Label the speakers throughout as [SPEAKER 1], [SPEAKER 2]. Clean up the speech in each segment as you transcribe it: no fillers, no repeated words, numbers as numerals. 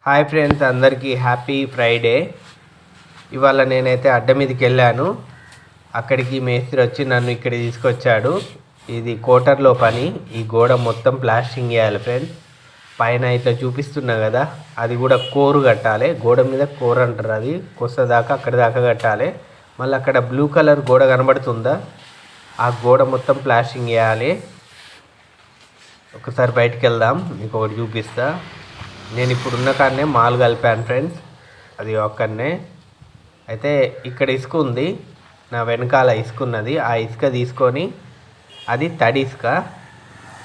[SPEAKER 1] Hi friends, అందరికీ happy Friday. ఇవాళ నేనైతే అడ్డ మీదకి వెళ్ళాను. అక్కడికి మేస్త్రి వచ్చి నన్ను ఇక్కడ తీసుకొచ్చాడు. ఇది కోటర్లో పని. ఈ గోడ మొత్తం ప్లాస్టింగ్ చేయాలి ఫ్రెండ్స్. పైన ఇట్లా చూపిస్తున్నా కదా, అది కూడా కోరు కట్టాలి. గోడ మీద కోరు అంటారు, అది కొస్త దాకా అక్కడి దాకా కట్టాలి. మళ్ళీ అక్కడ బ్లూ కలర్ గోడ కనబడుతుందా, ఆ గోడ మొత్తం ప్లాస్టింగ్ చేయాలి. ఒకసారి బయటికి వెళ్దాం, మీకు ఒకటి చూపిస్తా. నేను ఇప్పుడు ఉన్న కాడనే మాల్ కలిపాను ఫ్రెండ్స్, అది ఒక్కడనే. అయితే ఇక్కడ ఇసుక ఉంది, నా వెనకాల ఇసుక ఉన్నది. ఆ ఇసుక తీసుకొని, అది తడి ఇసుక.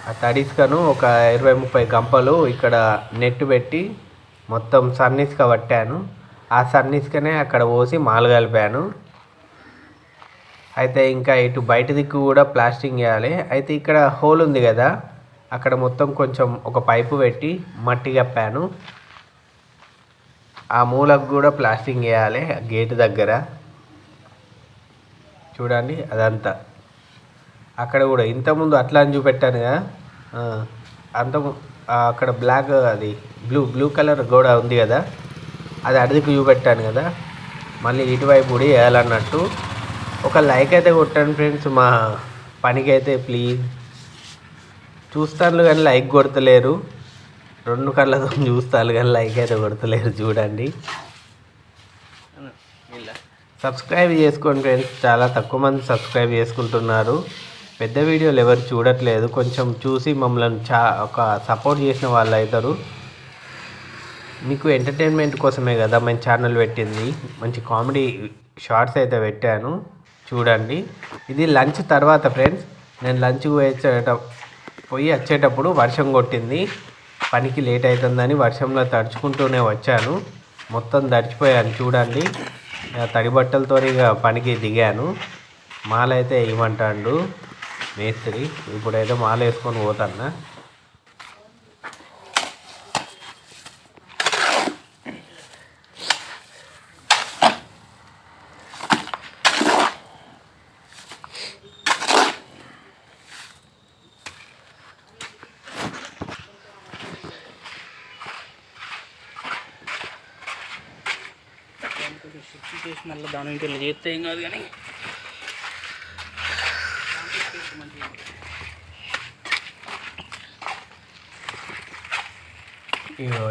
[SPEAKER 1] ఆ తడి ఇసుకను ఒక 20-30 గంపలు ఇక్కడ నెట్ పెట్టి మొత్తం సన్న ఇసుక పట్టాను. ఆ సన్న ఇసుకనే అక్కడ పోసి మాల్ కలిపాను. అయితే ఇంకా ఇటు బయట దిక్కు కూడా ప్లాస్టింగ్ చేయాలి. అయితే ఇక్కడ హోల్ ఉంది కదా, అక్కడ మొత్తం కొంచెం ఒక పైపు పెట్టి మట్టి కప్పాను. ఆ మూలకు కూడా ప్లాస్టింగ్ చేయాలి, గేటు దగ్గర చూడండి. అదంతా అక్కడ కూడా ఇంతకుముందు అట్లా అని చూపెట్టాను కదా, అంత అక్కడ బ్లాక్, అది బ్లూ కలర్ గోడ ఉంది కదా, అది అడిదికి చూపెట్టాను కదా. మళ్ళీ ఇటువైపు కూడా వేయాలన్నట్టు. ఒక లైక్ అయితే కొట్టండి ఫ్రెండ్స్, మా పనికి అయితే ప్లీజ్. చూస్తాను కానీ లైక్ కొడతలేరు, 2 కళ్ళతో చూస్తాను కానీ లైక్ అయితే కొడతలేరు. చూడండి, సబ్స్క్రైబ్ చేసుకోండి ఫ్రెండ్స్. చాలా తక్కువ మంది సబ్స్క్రైబ్ చేసుకుంటున్నారు. పెద్ద వీడియోలు ఎవరు చూడట్లేదు. కొంచెం చూసి మమ్మల్ని ఒక సపోర్ట్ చేసిన వాళ్ళు అవుతారు. మీకు ఎంటర్టైన్మెంట్ కోసమే కదా మేము ఛానల్ పెట్టింది. మంచి కామెడీ షార్ట్స్ అయితే పెట్టాను, చూడండి. ఇది లంచ్ తర్వాత ఫ్రెండ్స్. నేను లంచ్కి పోయి వచ్చేటప్పుడు వర్షం కొట్టింది. పనికి లేట్ అవుతుందని వర్షంలో తడుచుకుంటూనే వచ్చాను. మొత్తం తడిచిపోయాను చూడండి. తడి బట్టలతో ఇక పనికి దిగాను. మాల అయితే ఇవ్వమంటాడు మేస్త్రి. ఇప్పుడైతే మాల వేసుకొని పోతాను.
[SPEAKER 2] చేసి మళ్ళీ దాని ఇంటి చేస్తే ఏం కాదు. కానీ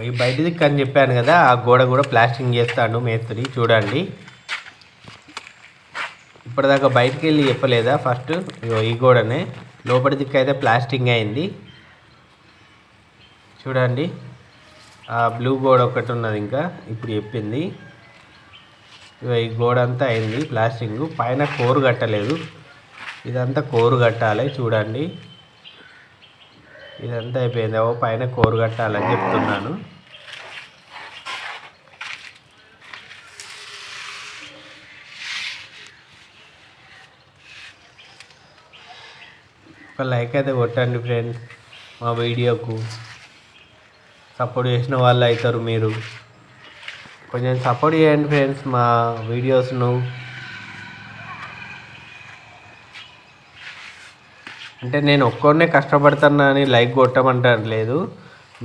[SPEAKER 1] ఈ బయట దిక్కు అని చెప్పాను కదా, ఆ గోడ కూడా ప్లాస్టింగ్ చేస్తాడు మేస్త్రి. చూడండి, ఇప్పటిదాకా బయటికి వెళ్ళి చెప్పలేదా ఫస్ట్. ఈ గోడనే లోపలి దిక్కు అయితే ప్లాస్టింగ్ అయింది. చూడండి, ఆ బ్లూ గోడ ఒకటి ఉన్నది, ఇంకా ఇప్పుడు చెప్పింది. ఈ గోడ అంతా అయింది ప్లాస్టింగ్. పైన కోరు కట్టలేదు, ఇదంతా కోరు కట్టాలి. చూడండి, ఇదంతా అయిపోయింది. పైన కోరు కట్టాలని చెప్తున్నాను. ఒక లైక్ అయితే కొట్టండి ఫ్రెండ్స్. మా వీడియోకు సపోర్ట్ చేసిన వాళ్ళు అవుతారు మీరు. కొంచెం సపోర్ట్ చేయండి ఫ్రెండ్స్ మా వీడియోస్ను. అంటే నేను ఒక్కడనే కష్టపడుతున్నా అని లైక్ కొట్టమంటారు లేదు,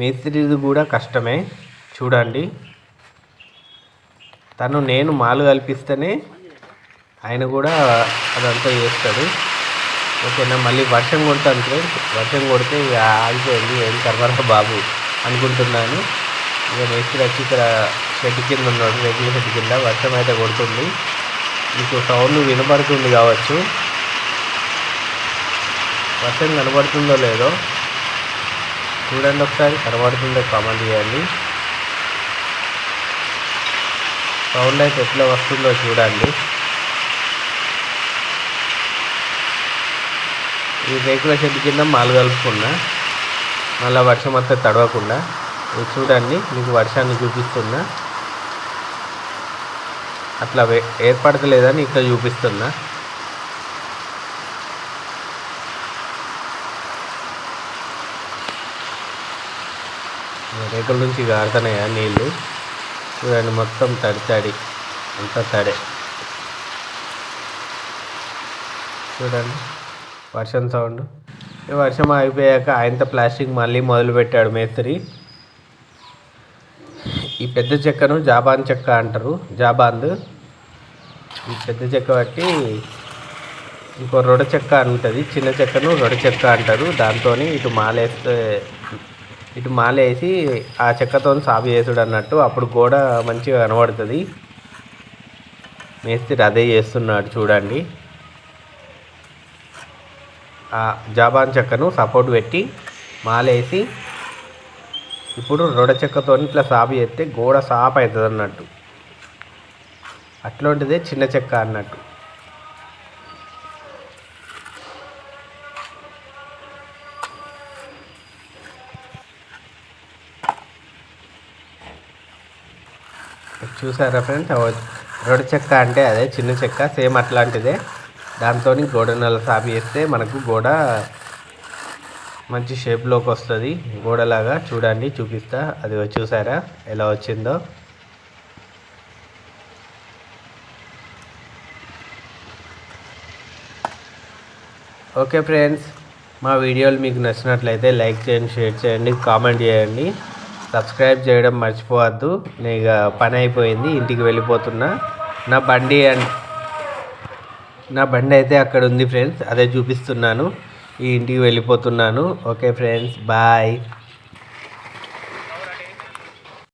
[SPEAKER 1] మేస్త్రిది కూడా కష్టమే. చూడండి, నేను మాలు కల్పిస్తేనే ఆయన కూడా అదంతా చేస్తాడు. ఓకేనా. మళ్ళీ వర్షం కొడతాను ఫ్రెండ్స్. వర్షం కొడితే ఇక ఆగిపోయింది, ఏం కర్మరా బాబు అనుకుంటున్నాను. ఇక మేస్త్రి వచ్చి ఇక్కడ షెడ్ కింద ఉన్నాడు, రేకుల షెడ్ కింద. వర్షం అయితే కొడుతుంది, మీకు సౌండ్ వినపడుతుంది కావచ్చు. వర్షం కనబడుతుందో లేదో చూడండి ఒకసారి. కనబడుతుందో కామెంట్ చేయండి. సౌండ్ అయితే ఎట్లా వస్తుందో చూడండి. ఈ రేకుల షెడ్ కింద మాలు కలుపుకున్నా, మళ్ళీ వర్షం అంతా తడవకుండా. ఇది చూడండి, మీకు వర్షాన్ని చూపిస్తున్నా. అట్లా ఏర్పడతలేదని ఇట్లా చూపిస్తున్నా. రేకుల నుంచి గారుతున్నాయా నీళ్ళు. చూడండి, మొత్తం తడి అంతా తడే. చూడండి వర్షం సౌండ్. వర్షం అయిపోయాక ఆయనతో ప్లాస్టింగ్ మళ్ళీ మొదలుపెట్టాడు మేస్త్రి. ఈ పెద్ద చెక్కను జాబాన్ చెక్క అంటారు, జాబాంద్. ఈ పెద్ద చెక్క బట్టి ఇంకో రొడ చెక్క అని ఉంటుంది, చిన్న చెక్కను రొడ చెక్క అంటారు. దాంతో ఇటు మాలేసి ఆ చెక్కతో సాగు చేసుడు అన్నట్టు. అప్పుడు గోడ మంచిగా కనబడుతుంది. మేస్త్రి అదే చేస్తున్నాడు చూడండి. ఆ జాబాన్ చెక్కను సపోర్ట్ పెట్టి మాలేసి ఇప్పుడు రొడ చెక్కతో ఇట్లా సాగు చేస్తే గోడ సాప్ అవుతుంది అన్నట్టు. అట్లాంటిదే చిన్న చెక్క అన్నట్టు. చూసారా ఫ్రెండ్స్, రొడ చెక్క అంటే అదే చిన్న చెక్క, సేమ్ అట్లాంటిదే. దాంతో గోడ నెల సాపి చేస్తే మనకు గోడ మంచి షేప్లోకి వస్తుంది, గోడలాగా. చూడండి, చూపిస్తా. అది చూసారా ఎలా వచ్చిందో. ఓకే ఫ్రెండ్స్, మా వీడియోలు మీకు నచ్చినట్లయితే లైక్ చేయండి, షేర్ చేయండి, కామెంట్ చేయండి. సబ్స్క్రైబ్ చేయడం మర్చిపోవద్దు. నేను ఇక పని అయిపోయింది, ఇంటికి వెళ్ళిపోతున్నా. నా బండి అయితే అక్కడ ఉంది ఫ్రెండ్స్, అదే చూపిస్తున్నాను. ఈ ఇంటికి వెళ్ళిపోతున్నాను. Okay friends, bye.